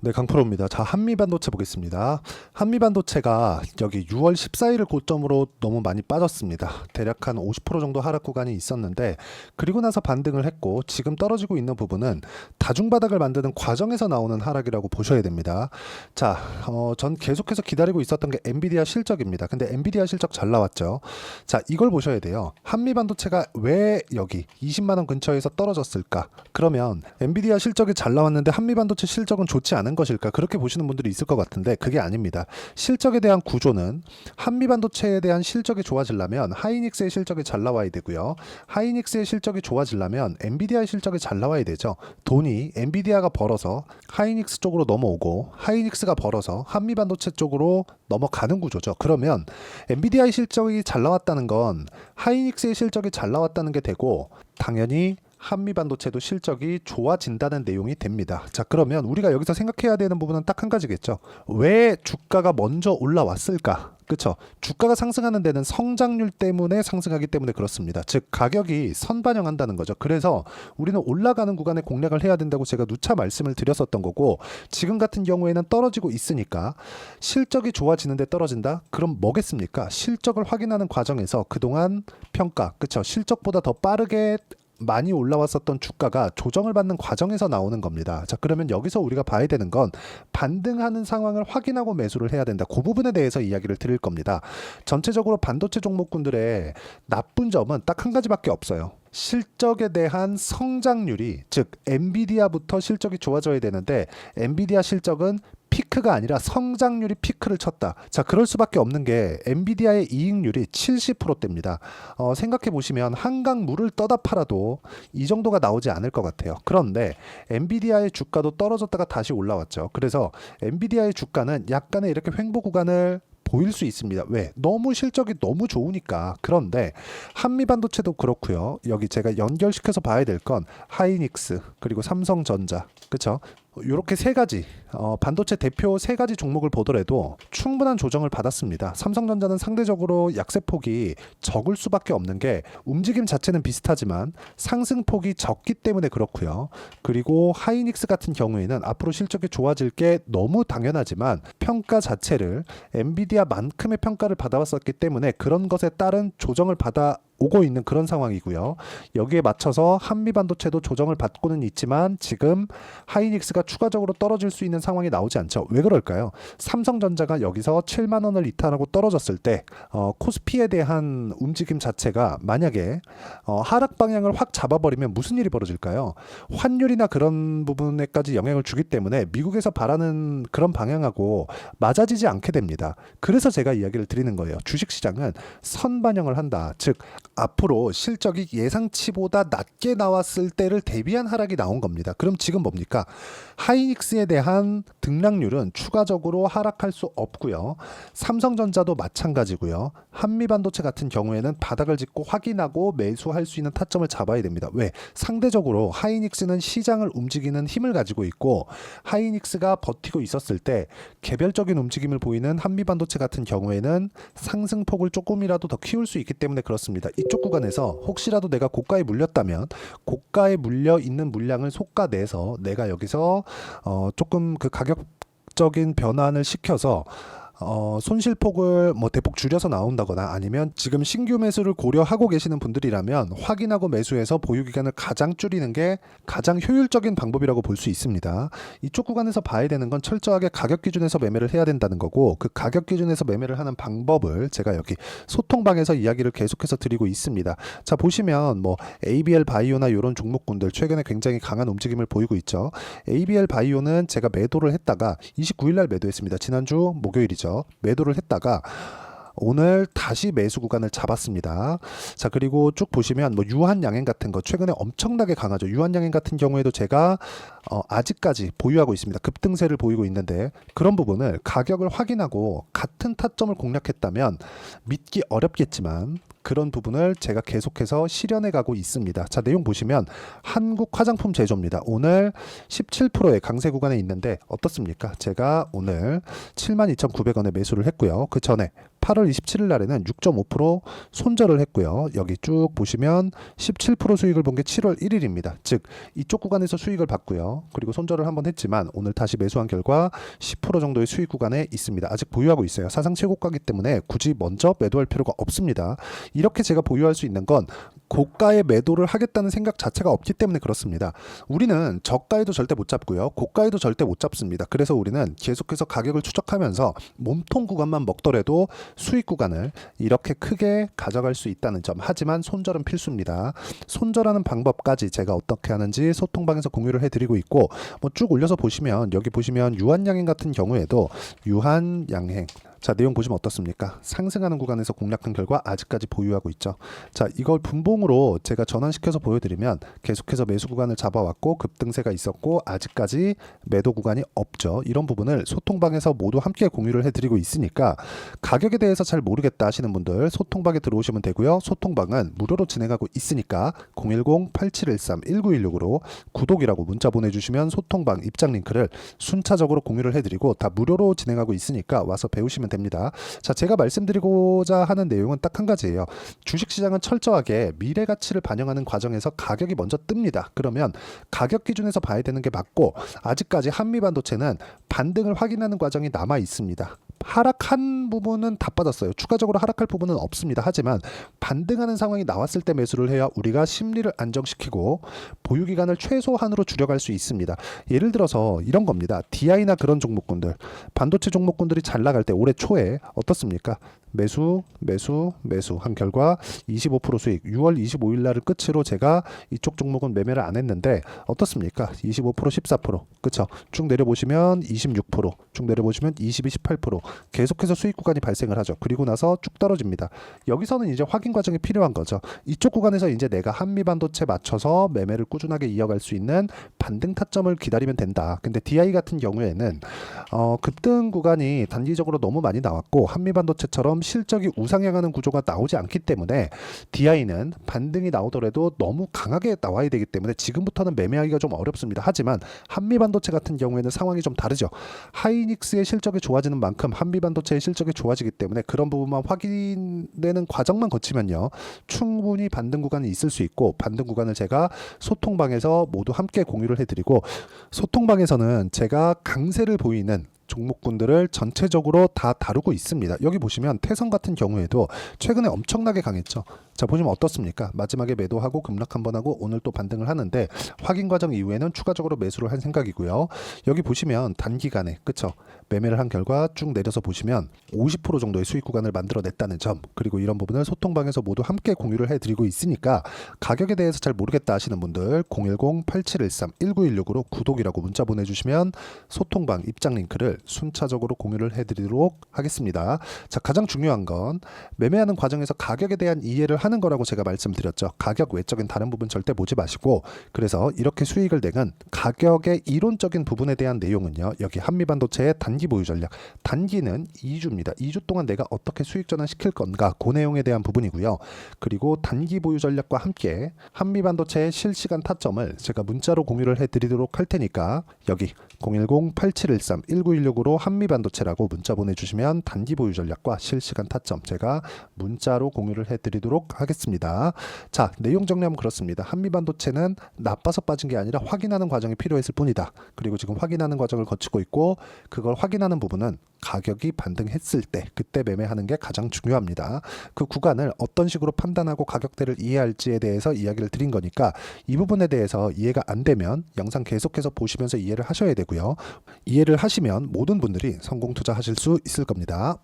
네, 강프로입니다. 자, 한미반도체 보겠습니다. 한미반도체가 여기 6월 14일을 고점으로 너무 많이 빠졌습니다. 대략 한 50% 정도 하락 구간이 있었는데, 그리고 나서 반등을 했고 지금 떨어지고 있는 부분은 다중바닥을 만드는 과정에서 나오는 하락이라고 보셔야 됩니다. 자, 전 계속해서 기다리고 있었던 게 엔비디아 실적입니다. 근데 엔비디아 실적 잘 나왔죠. 자, 이걸 보셔야 돼요. 한미반도체가 왜 여기 20만 원 근처에서 떨어졌을까? 그러면 엔비디아 실적이 잘 나왔는데 한미반도체 실적은 좋지 않은 것일까? 그렇게 보시는 분들이 있을 것 같은데 그게 아닙니다. 실적에 대한 구조는 한미반도체에 대한 실적이 좋아지려면 하이닉스의 실적이 잘 나와야 되고요. 하이닉스의 실적이 좋아지려면 엔비디아의 실적이 잘 나와야 되죠. 돈이 엔비디아가 벌어서 하이닉스 쪽으로 넘어오고 하이닉스가 벌어서 한미반도체 쪽으로 넘어가는 구조죠. 그러면 엔비디아의 실적이 잘 나왔다는 건 하이닉스의 실적이 잘 나왔다는 게 되고, 당연히 한미반도체도 실적이 좋아진다는 내용이 됩니다. 자, 그러면 우리가 여기서 생각해야 되는 부분은 딱 한 가지겠죠. 왜 주가가 먼저 올라왔을까? 그렇죠. 주가가 상승하는 데는 성장률 때문에 상승하기 때문에 그렇습니다. 즉 가격이 선반영한다는 거죠. 그래서 우리는 올라가는 구간에 공략을 해야 된다고 제가 누차 말씀을 드렸었던 거고, 지금 같은 경우에는 떨어지고 있으니까 실적이 좋아지는데 떨어진다? 그럼 뭐겠습니까? 실적을 확인하는 과정에서 그동안 평가, 그렇죠. 실적보다 더 빠르게 많이 올라왔었던 주가가 조정을 받는 과정에서 나오는 겁니다. 자, 그러면 여기서 우리가 봐야 되는 건 반등하는 상황을 확인하고 매수를 해야 된다. 그 부분에 대해서 이야기를 드릴 겁니다. 전체적으로 반도체 종목군들의 나쁜 점은 딱 한 가지밖에 없어요. 실적에 대한 성장률이, 즉 엔비디아부터 실적이 좋아져야 되는데 엔비디아 실적은 피크가 아니라 성장률이 피크를 쳤다. 자, 그럴 수밖에 없는 게 엔비디아의 이익률이 70%대입니다. 생각해 보시면 한강 물을 떠다 팔아도 이 정도가 나오지 않을 것 같아요. 그런데 엔비디아의 주가도 떨어졌다가 다시 올라왔죠. 그래서 엔비디아의 주가는 약간의 이렇게 횡보 구간을 보일 수 있습니다. 왜? 너무 실적이 너무 좋으니까. 그런데 한미반도체도 그렇고요. 여기 제가 연결시켜서 봐야 될 건 하이닉스 그리고 삼성전자, 그렇죠? 이렇게 세 가지 반도체 대표 세 가지 종목을 보더라도 충분한 조정을 받았습니다. 삼성전자는 상대적으로 약세폭이 적을 수밖에 없는 게 움직임 자체는 비슷하지만 상승폭이 적기 때문에 그렇고요. 그리고 하이닉스 같은 경우에는 앞으로 실적이 좋아질 게 너무 당연하지만 평가 자체를 엔비디아만큼의 평가를 받아왔었기 때문에 그런 것에 따른 조정을 받아 오고 있는 그런 상황이고요. 여기에 맞춰서 한미반도체도 조정을 받고는 있지만 지금 하이닉스가 추가적으로 떨어질 수 있는 상황이 나오지 않죠. 왜 그럴까요? 삼성전자가 여기서 7만 원을 이탈하고 떨어졌을 때 코스피에 대한 움직임 자체가 만약에 하락 방향을 확 잡아버리면 무슨 일이 벌어질까요? 환율이나 그런 부분에까지 영향을 주기 때문에 미국에서 바라는 그런 방향하고 맞아지지 않게 됩니다. 그래서 제가 이야기를 드리는 거예요. 주식시장은 선반영을 한다. 즉 앞으로 실적이 예상치보다 낮게 나왔을 때를 대비한 하락이 나온 겁니다. 그럼 지금 뭡니까? 하이닉스에 대한 등락률은 추가적으로 하락할 수 없고요. 삼성전자도 마찬가지고요. 한미반도체 같은 경우에는 바닥을 짚고 확인하고 매수할 수 있는 타점을 잡아야 됩니다. 왜? 상대적으로 하이닉스는 시장을 움직이는 힘을 가지고 있고, 하이닉스가 버티고 있었을 때 개별적인 움직임을 보이는 한미반도체 같은 경우에는 상승폭을 조금이라도 더 키울 수 있기 때문에 그렇습니다. 이쪽 구간에서 혹시라도 내가 고가에 물렸다면 고가에 물려 있는 물량을 솎아내서 내가 여기서 조금 그 가격적인 변환을 시켜서 손실폭을 뭐 대폭 줄여서 나온다거나 아니면 지금 신규 매수를 고려하고 계시는 분들이라면 확인하고 매수해서 보유 기간을 가장 줄이는 게 가장 효율적인 방법이라고 볼 수 있습니다. 이쪽 구간에서 봐야 되는 건 철저하게 가격 기준에서 매매를 해야 된다는 거고, 그 가격 기준에서 매매를 하는 방법을 제가 여기 소통방에서 이야기를 계속해서 드리고 있습니다. 자, 보시면 뭐 ABL 바이오나 이런 종목군들 최근에 굉장히 강한 움직임을 보이고 있죠. ABL 바이오는 제가 매도를 했다가 29일 날 매도했습니다. 지난주 목요일이죠. 매도를 했다가 오늘 다시 매수 구간을 잡았습니다. 자, 그리고 쭉 보시면 뭐 유한양행 같은 거 최근에 엄청나게 강하죠. 유한양행 같은 경우에도 제가 아직까지 보유하고 있습니다. 급등세를 보이고 있는데 그런 부분을 가격을 확인하고 같은 타점을 공략했다면 믿기 어렵겠지만 그런 부분을 제가 계속해서 실현해 가고 있습니다. 자, 내용 보시면 한국 화장품 제조입니다. 오늘 17%의 강세 구간에 있는데 어떻습니까? 제가 오늘 72,900원에 매수를 했고요. 그 전에 8월 27일 날에는 6.5% 손절을 했고요. 여기 쭉 보시면 17% 수익을 본 게 7월 1일입니다. 즉 이쪽 구간에서 수익을 봤고요. 그리고 손절을 한번 했지만 오늘 다시 매수한 결과 10% 정도의 수익 구간에 있습니다. 아직 보유하고 있어요. 사상 최고가이기 때문에 굳이 먼저 매도할 필요가 없습니다. 이렇게 제가 보유할 수 있는 건 고가에 매도를 하겠다는 생각 자체가 없기 때문에 그렇습니다. 우리는 저가에도 절대 못 잡고요. 고가에도 절대 못 잡습니다. 그래서 우리는 계속해서 가격을 추적하면서 몸통 구간만 먹더라도 수익 구간을 이렇게 크게 가져갈 수 있다는 점. 하지만 손절은 필수입니다. 손절하는 방법까지 제가 어떻게 하는지 소통방에서 공유를 해드리고 있고 뭐 쭉 올려서 보시면 여기 보시면 유한양행 같은 경우에도 유한양행 자, 내용 보시면 어떻습니까? 상승하는 구간에서 공략한 결과 아직까지 보유하고 있죠. 자, 이걸 분봉으로 제가 전환시켜서 보여드리면 계속해서 매수 구간을 잡아왔고 급등세가 있었고 아직까지 매도 구간이 없죠. 이런 부분을 소통방에서 모두 함께 공유를 해드리고 있으니까 가격에 대해서 잘 모르겠다 하시는 분들 소통방에 들어오시면 되고요. 소통방은 무료로 진행하고 있으니까 010-8713-1916으로 구독이라고 문자 보내주시면 소통방 입장 링크를 순차적으로 공유를 해드리고 다 무료로 진행하고 있으니까 와서 배우시면 됩니다. 자, 제가 말씀드리고자 하는 내용은 딱 한 가지예요. 주식시장은 철저하게 미래 가치를 반영하는 과정에서 가격이 먼저 뜹니다. 그러면 가격 기준에서 봐야 되는 게 맞고 아직까지 한미반도체는 반등을 확인하는 과정이 남아 있습니다. 하락한 부분은 다 빠졌어요. 추가적으로 하락할 부분은 없습니다. 하지만 반등하는 상황이 나왔을 때 매수를 해야 우리가 심리를 안정시키고 보유 기간을 최소한으로 줄여갈 수 있습니다. 예를 들어서 이런 겁니다. DI나 그런 종목군들, 반도체 종목군들이 잘 나갈 때 올해 초에 어떻습니까? 매수 한 결과 25% 수익 6월 25일 날을 끝으로 제가 이쪽 종목은 매매를 안 했는데 어떻습니까? 25% 14% 그쵸? 쭉 내려보시면 26% 쭉 내려보시면 22 18% 계속해서 수익 구간이 발생을 하죠. 그리고 나서 쭉 떨어집니다. 여기서는 이제 확인 과정이 필요한 거죠. 이쪽 구간에서 이제 내가 한미반도체 맞춰서 매매를 꾸준하게 이어갈 수 있는 반등 타점을 기다리면 된다. 근데 DI 같은 경우에는 급등 구간이 단기적으로 너무 많이 나왔고 한미반도체처럼 실적이 우상향하는 구조가 나오지 않기 때문에 DI는 반등이 나오더라도 너무 강하게 나와야 되기 때문에 지금부터는 매매하기가 좀 어렵습니다. 하지만 한미반도체 같은 경우에는 상황이 좀 다르죠. 하이닉스의 실적이 좋아지는 만큼 한미반도체의 실적이 좋아지기 때문에 그런 부분만 확인되는 과정만 거치면요. 충분히 반등 구간이 있을 수 있고 반등 구간을 제가 소통방에서 모두 함께 공유를 해드리고 소통방에서는 제가 강세를 보이는 종목군들을 전체적으로 다 다루고 있습니다. 여기 보시면 태성 같은 경우에도 최근에 엄청나게 강했죠. 자, 보시면 어떻습니까? 마지막에 매도하고 급락 한번 하고 오늘 또 반등을 하는데 확인 과정 이후에는 추가적으로 매수를 한 생각이고요. 여기 보시면 단기간에 그쵸? 매매를 한 결과 쭉 내려서 보시면 50% 정도의 수익 구간을 만들어냈다는 점 그리고 이런 부분을 소통방에서 모두 함께 공유를 해드리고 있으니까 가격에 대해서 잘 모르겠다 하시는 분들 010-8713-1916으로 구독이라고 문자 보내주시면 소통방 입장 링크를 순차적으로 공유를 해드리도록 하겠습니다. 자, 가장 중요한 건 매매하는 과정에서 가격에 대한 이해를 하는 거라고 제가 말씀드렸죠. 가격 외적인 다른 부분 절대 보지 마시고 그래서 이렇게 수익을 내는 가격의 이론적인 부분에 대한 내용은요. 여기 한미반도체의 단기 보유 전략. 단기는 2주입니다. 2주 동안 내가 어떻게 수익 전환시킬 건가 그 내용에 대한 부분이고요. 그리고 단기 보유 전략과 함께 한미반도체의 실시간 타점을 제가 문자로 공유를 해드리도록 할 테니까 여기 010-8713-1916으로 한미반도체라고 문자 보내주시면 단기 보유 전략과 실시간 타점 제가 문자로 공유를 해드리도록 하겠습니다. 자, 내용 정리하면 그렇습니다. 한미반도체는 나빠서 빠진 게 아니라 확인하는 과정이 필요했을 뿐이다. 그리고 지금 확인하는 과정을 거치고 있고 그걸 확인하는 부분은 가격이 반등했을 때 그때 매매하는 게 가장 중요합니다. 그 구간을 어떤 식으로 판단하고 가격대를 이해할지에 대해서 이야기를 드린 거니까 이 부분에 대해서 이해가 안 되면 영상 계속해서 보시면서 이해를 하셔야 되고요. 이해를 하시면 모든 분들이 성공 투자하실 수 있을 겁니다.